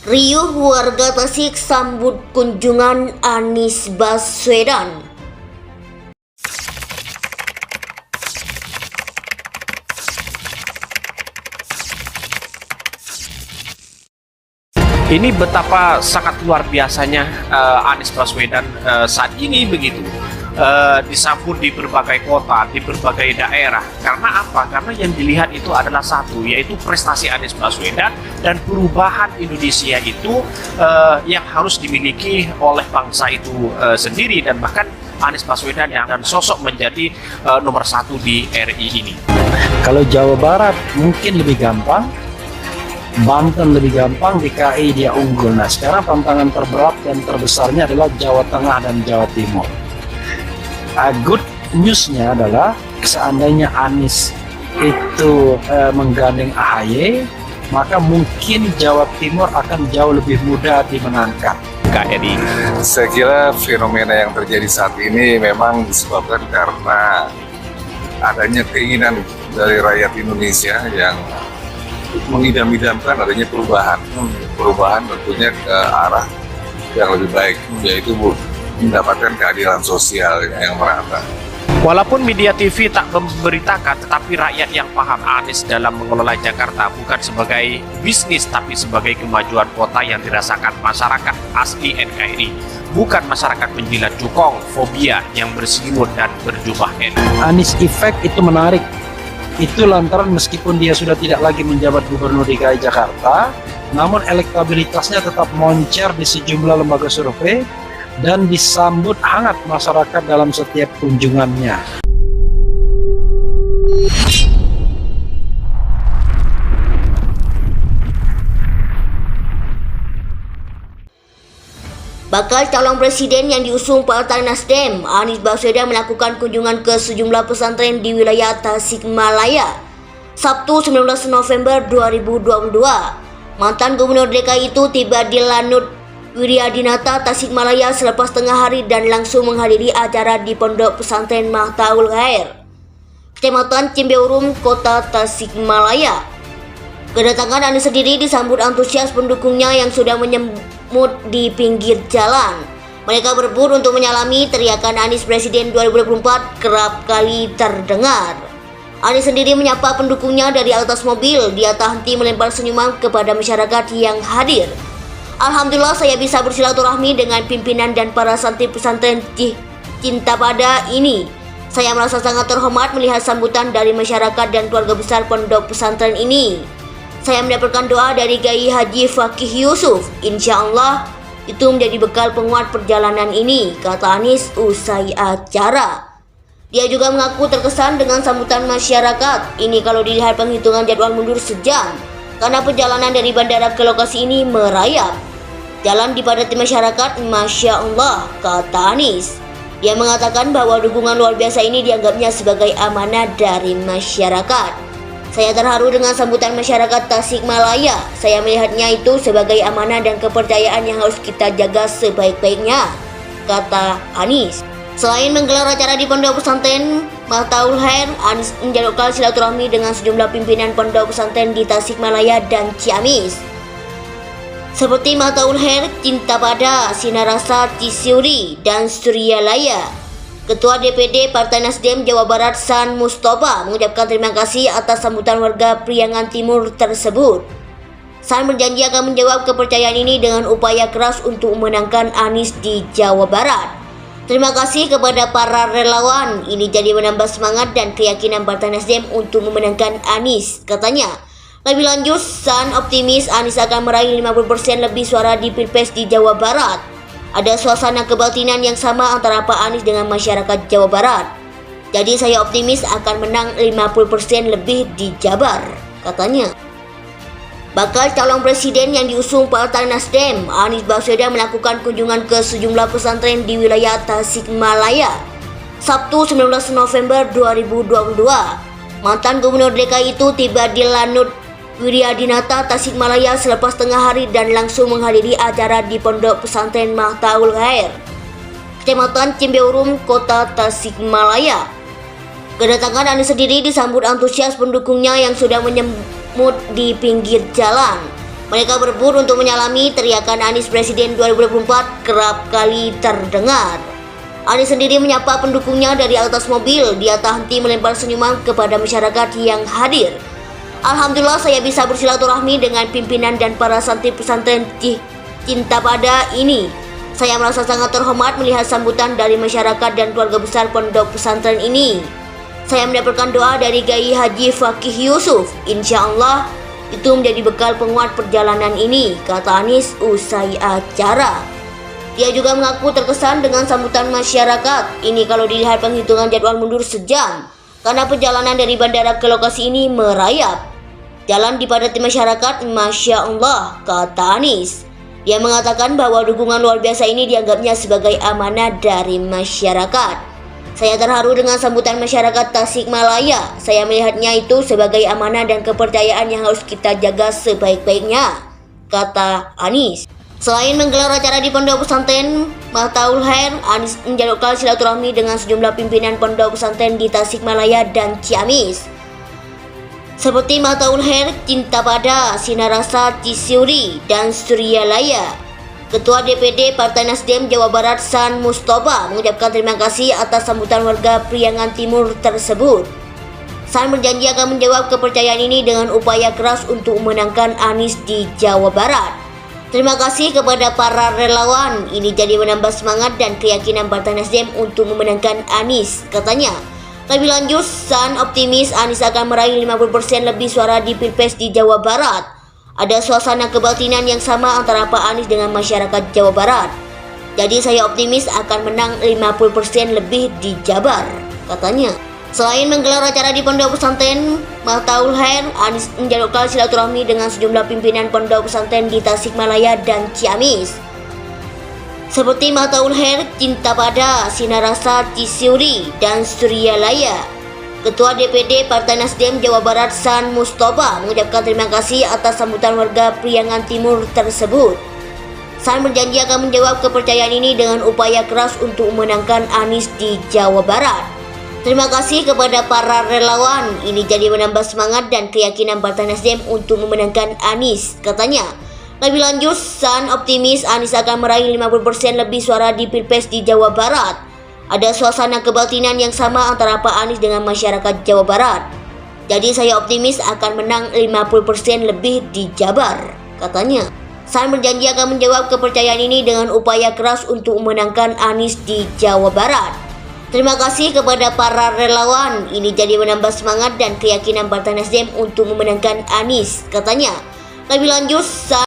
Riuh warga Tasik sambut kunjungan Anies Baswedan. Ini betapa sangat luar biasanya Anies Baswedan saat ini begitu disambut di berbagai kota, di berbagai daerah. Karena apa? Karena yang dilihat itu adalah satu, yaitu prestasi Anies Baswedan dan perubahan Indonesia itu yang harus dimiliki oleh bangsa itu sendiri, dan bahkan Anies Baswedan yang dan sosok menjadi nomor satu di RI ini. Kalau Jawa Barat mungkin lebih gampang, Banten lebih gampang, DKI dia unggul. Nah sekarang tantangan terberat dan terbesarnya adalah Jawa Tengah dan Jawa Timur. Good newsnya adalah seandainya Anies itu menggandeng AHY, maka mungkin Jawa Timur akan jauh lebih mudah dimenangkan. KRI. Saya kira fenomena yang terjadi saat ini memang disebabkan karena adanya keinginan dari rakyat Indonesia yang mengidam-idamkan adanya perubahan tentunya ke arah yang lebih baik, yaitu mendapatkan keadilan sosial yang merata. Walaupun media TV tak memberitakan, tetapi rakyat yang paham Anies dalam mengelola Jakarta bukan sebagai bisnis, tapi sebagai kemajuan kota yang dirasakan masyarakat asli NKRI, bukan masyarakat penjilat cukong, fobia yang berselimut dan berjubah N. Anies Effect itu menarik. Itu lantaran meskipun dia sudah tidak lagi menjabat gubernur DKI Jakarta, namun elektabilitasnya tetap moncer di sejumlah lembaga survei dan disambut hangat masyarakat dalam setiap kunjungannya. Bakal calon presiden yang diusung Partai Nasdem, Anies Baswedan melakukan kunjungan ke sejumlah pesantren di wilayah Tasikmalaya, Sabtu 19 November 2022. Mantan Gubernur DKI itu tiba di Lanut Wiryadinata, Tasikmalaya selepas tengah hari dan langsung menghadiri acara di Pondok Pesantren Mahtaul Khair, Kecamatan Cimbeurum, Kota Tasikmalaya. Kedatangan Anies sendiri disambut antusias pendukungnya yang sudah menyemut di pinggir jalan. Mereka berebut untuk menyalami. Teriakan Anies Presiden 2024 kerap kali terdengar. Anies sendiri menyapa pendukungnya dari atas mobil. Dia tak henti melempar senyuman kepada masyarakat yang hadir. Alhamdulillah saya bisa bersilaturahmi dengan pimpinan dan para santri pesantren Cinta Pada ini. Saya merasa sangat terhormat melihat sambutan dari masyarakat dan keluarga besar pondok pesantren ini. Saya mendapatkan doa dari Kiai Haji Fakih Yusuf. Insya Allah itu menjadi bekal penguat perjalanan ini, kata Anies usai acara. Dia juga mengaku terkesan dengan sambutan masyarakat. Ini kalau dilihat penghitungan jadwal mundur sejam, karena perjalanan dari bandara ke lokasi ini merayap. Jalan dipadati masyarakat, Masya Allah, kata Anies. Dia mengatakan bahwa dukungan luar biasa ini dianggapnya sebagai amanah dari masyarakat. Saya terharu dengan sambutan masyarakat Tasikmalaya. Saya melihatnya itu sebagai amanah dan kepercayaan yang harus kita jaga sebaik-baiknya, kata Anies. Selain menggelar acara di Pondok Pesantren Mahtaul Khair, Anies menjadwalkan silaturahmi dengan sejumlah pimpinan pondok pesantren di Tasikmalaya dan Ciamis, seperti Mahtaul Khair, Cinta Pada, Sinarasa, Cisuri, dan Suryalaya. Ketua DPD Partai Nasdem Jawa Barat San Mustafa mengucapkan terima kasih atas sambutan warga Priangan Timur tersebut. San berjanji akan menjawab kepercayaan ini dengan upaya keras untuk memenangkan Anies di Jawa Barat. Terima kasih kepada para relawan, ini jadi menambah semangat dan keyakinan Partai Nasdem untuk memenangkan Anies, katanya. Lebih lanjut, San optimis Anies akan meraih 50% lebih suara di Pilpres di Jawa Barat. Ada suasana kebatinan yang sama antara Pak Anies dengan masyarakat Jawa Barat. Jadi saya optimis akan menang 50% lebih di Jabar, katanya. Bakal calon presiden yang diusung Partai Nasdem, Anies Baswedan melakukan kunjungan ke sejumlah pesantren di wilayah Tasikmalaya, Sabtu 19 November 2022. Mantan Gubernur DKI itu tiba di Lanut Wiryadinata, Tasikmalaya selepas tengah hari dan langsung menghadiri acara di Pondok Pesantren Mahtaul Khair, Kecamatan Cimbeurum, Kota Tasikmalaya. Kedatangan Anies sendiri disambut antusias pendukungnya yang sudah menyemut di pinggir jalan. Mereka berebut untuk menyalami. Teriakan Anies Presiden 2024 kerap kali terdengar. Anies sendiri menyapa pendukungnya dari atas mobil. Dia tak henti melempar senyuman kepada masyarakat yang hadir. Alhamdulillah saya bisa bersilaturahmi dengan pimpinan dan para santri pesantren Cinta Pada ini. Saya merasa sangat terhormat melihat sambutan dari masyarakat dan keluarga besar pondok pesantren ini. Saya mendapatkan doa dari Kiai Haji Fakih Yusuf. Insya Allah itu menjadi bekal penguat perjalanan ini, kata Anies usai acara. Dia juga mengaku terkesan dengan sambutan masyarakat. Ini kalau dilihat penghitungan jadwal mundur sejam, karena perjalanan dari bandara ke lokasi ini merayap. Jalan dipadati masyarakat, Masya Allah, kata Anies. Dia mengatakan bahwa dukungan luar biasa ini dianggapnya sebagai amanah dari masyarakat. Saya terharu dengan sambutan masyarakat Tasikmalaya. Saya melihatnya itu sebagai amanah dan kepercayaan yang harus kita jaga sebaik-baiknya, kata Anies. Selain menggelar acara di pondok pesantren Mahtaul Khair, Anies menjadwalkan silaturahmi dengan sejumlah pimpinan pondok pesantren di Tasikmalaya dan Ciamis, seperti Mahtaul Khair, Cinta Pada, Sinarasa, Cisiuri, dan Suryalaya. Ketua DPD Partai Nasdem Jawa Barat San Mustafa mengucapkan terima kasih atas sambutan warga Priangan Timur tersebut. San berjanji akan menjawab kepercayaan ini dengan upaya keras untuk memenangkan Anies di Jawa Barat. Terima kasih kepada para relawan, ini jadi menambah semangat dan keyakinan Partai Nasdem untuk memenangkan Anies, katanya. Lebih lanjut, San optimis Anies akan meraih 50% lebih suara di Pilpres di Jawa Barat. Ada suasana kebatinan yang sama antara Pak Anies dengan masyarakat Jawa Barat. Jadi saya optimis akan menang 50% lebih di Jabar, katanya. Selain menggelar acara di pondok pesantren Mahtaul Khair, Anies menjadwalkan silaturahmi dengan sejumlah pimpinan pondok pesantren di Tasikmalaya dan Ciamis, seperti Mahtaul Khair, Cinta Pada, Sinarasa, Cisiuri, dan Suryalaya. Ketua DPD Partai Nasdem Jawa Barat San Mustafa mengucapkan terima kasih atas sambutan warga Priangan Timur tersebut. San berjanji akan menjawab kepercayaan ini dengan upaya keras untuk memenangkan Anies di Jawa Barat. Terima kasih kepada para relawan, ini jadi menambah semangat dan keyakinan Partai Nasdem untuk memenangkan Anies, katanya. Lebih lanjut, San optimis Anies akan meraih 50% lebih suara di Pilpres di Jawa Barat. Ada suasana kebatinan yang sama antara Pak Anies dengan masyarakat Jawa Barat. Jadi saya optimis akan menang 50% lebih di Jabar, katanya. San berjanji akan menjawab kepercayaan ini dengan upaya keras untuk memenangkan Anies di Jawa Barat. Terima kasih kepada para relawan, ini jadi menambah semangat dan keyakinan Partai Nasdem untuk memenangkan Anies, katanya. Lebih lanjut, San